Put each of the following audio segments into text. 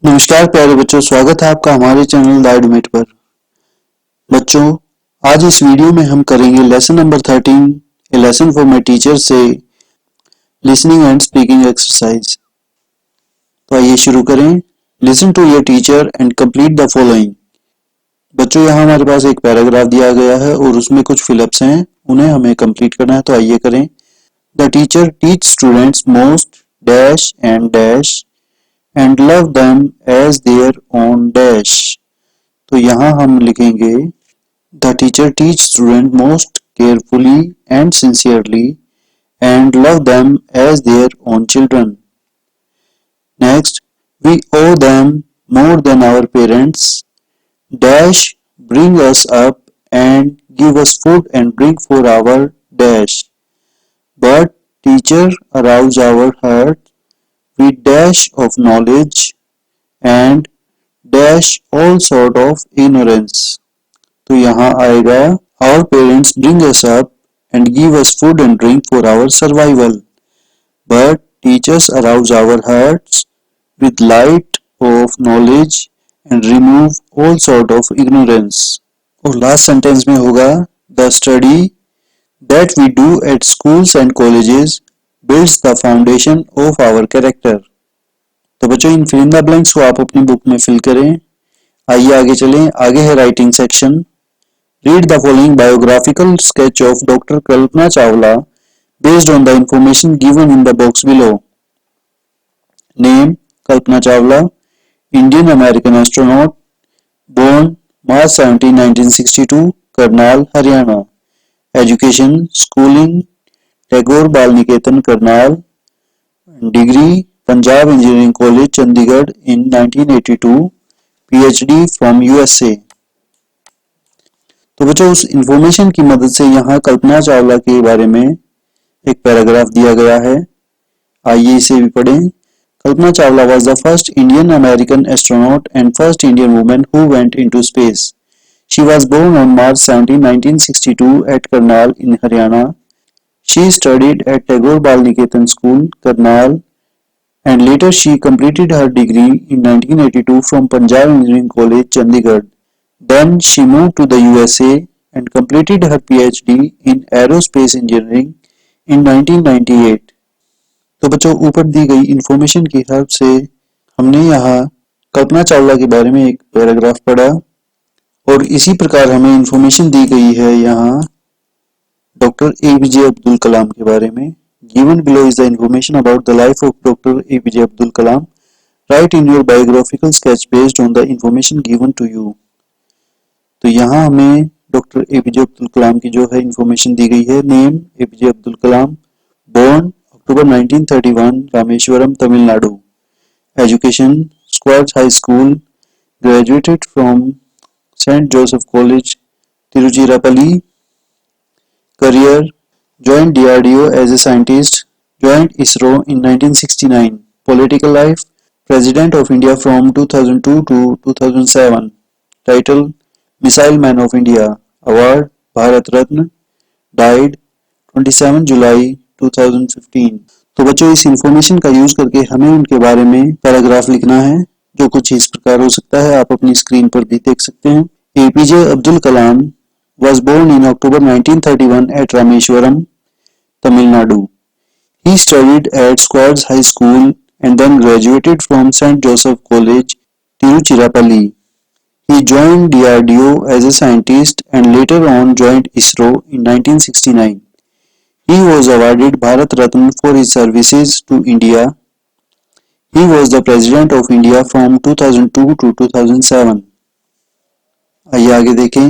नमस्कार प्यारे बच्चों, स्वागत है आपका हमारे चैनल the.eduMate पर। बच्चों, आज इस वीडियो में हम करेंगे lesson number 13, a lesson for my teacher से लिसनिंग एंड स्पीकिंग एक्सरसाइज। तो आइए शुरू करें। Listen to your teacher and complete the following. बच्चों, यहाँ हमारे पास एक पैराग्राफ दिया गया है और उसमें कुछ फिलअप्स हैं, उन्हें हमें कंप्लीट करना है। तो आइए करें। The teacher teach students most dash and love them as their own dash. तो यहाँ हम लिखेंगे the teacher teach student most carefully and sincerely and love them as their own children. Next, we owe them more than our parents dash bring us up and give us food and drink for our dash, but teacher arouse our heart with dash of knowledge and dash all sort of ignorance। तो यहाँ आएगा our parents bring us up and give us food and drink for our survival, but teachers arouse our hearts with light of knowledge and remove all sort of ignorance। और last sentence में होगा the study that we do at schools and colleges builds the foundation of our character। तो बच्चों, इन fill in the blanks को आप अपनी book में fill करें। आइए आगे चलें। आगे है writing section. Read the following biographical sketch of doctor Kalpana Chawla based on the information given in the box below. Name Kalpana Chawla, Indian American astronaut, born March 17, 1962, Karnal, Haryana. Education schooling Tagore Bal Niketan, Karnal. Degree Punjab engineering college, Chandigarh in 1982, PhD from USA. तो बच्चों, उस information की मदद से यहाँ कल्पना चावला के बारे में एक पैराग्राफ दिया गया है। आइए इसे भी पढ़ें। Kalpana Chawla was the first Indian American astronaut and first Indian woman who went into space. She was born on March 17, 1962 at Karnal in Haryana. She studied at Tagore Bal Niketan School, Karnal, and later she completed her degree in 1982 from Punjab Engineering College, Chandigarh. Then she moved to the USA and completed her PhD in aerospace engineering in 1998. तो बच्चों, ऊपर दी गई information की help से हमने यहाँ कल्पना चावला के बारे में एक पैराग्राफ पढ़ा और इसी प्रकार हमें इंफॉर्मेशन दी गई है यहाँ डॉक्टर एपीजे अब्दुल कलाम के बारे में। Given below is the information about the life of doctor APJ Abdul Kalam. Write in your biographical sketch based on the information given to you. तो यहाँ हमें डॉक्टर एपीजे अब्दुल कलाम की जो है इंफॉर्मेशन दी गई है। Name APJ Abdul Kalam, born October 1931, Rameswaram, Tamil Nadu. Education Schwartz high school, graduated from St. Joseph College, Tiruchirappalli. Career joined DRDO as a scientist, joined ISRO in 1969। Political life President of India from 2002 to 2007। Title Missile Man of India। Award Bharat Ratna. Died 27 जुलाई 2015। तो बच्चों, इस information का use करके हमें उनके बारे में paragraph लिखना है, जो कुछ इस प्रकार हो सकता है। आप अपनी स्क्रीन पर भी देख सकते हैं। APJ Abdul Kalam was born in October 1931 at Rameshwaram, Tamil Nadu. He studied at Squads High School and then graduated from St. Joseph College, Tiruchirappalli. He joined DRDO as a scientist and later on joined ISRO in 1969. He was awarded Bharat Ratna for his services to India. He was the President of India from 2002 to 2007. आइए आगे देखें।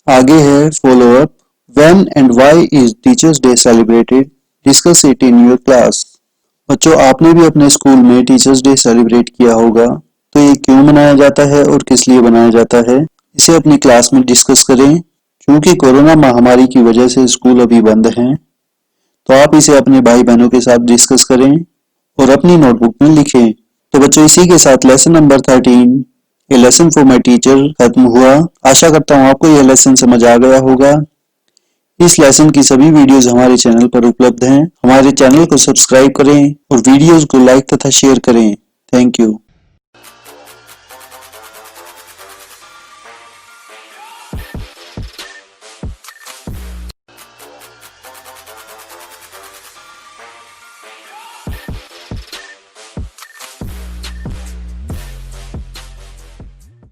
आगे है follow up. When and why is Teachers Day celebrated? Discuss it in your class। बच्चों, आपने भी अपने school में टीचर्स डे सेलिब्रेट किया होगा। तो ये क्यों मनाया जाता है और किस लिए मनाया जाता है, इसे अपनी क्लास में डिस्कस करें। क्योंकि कोरोना महामारी की वजह से स्कूल अभी बंद हैं, तो आप इसे अपने भाई बहनों के साथ डिस्कस करें और अपनी नोटबुक में लिखें। तो बच्चों, इसी के साथ lesson number 13, a lesson for my teacher, खत्म हुआ। आशा करता हूँ आपको यह लेसन समझ आ गया होगा। इस लेसन की सभी वीडियोस हमारे चैनल पर उपलब्ध हैं। हमारे चैनल को सब्सक्राइब करें और वीडियोस को लाइक तथा शेयर करें। Thank you.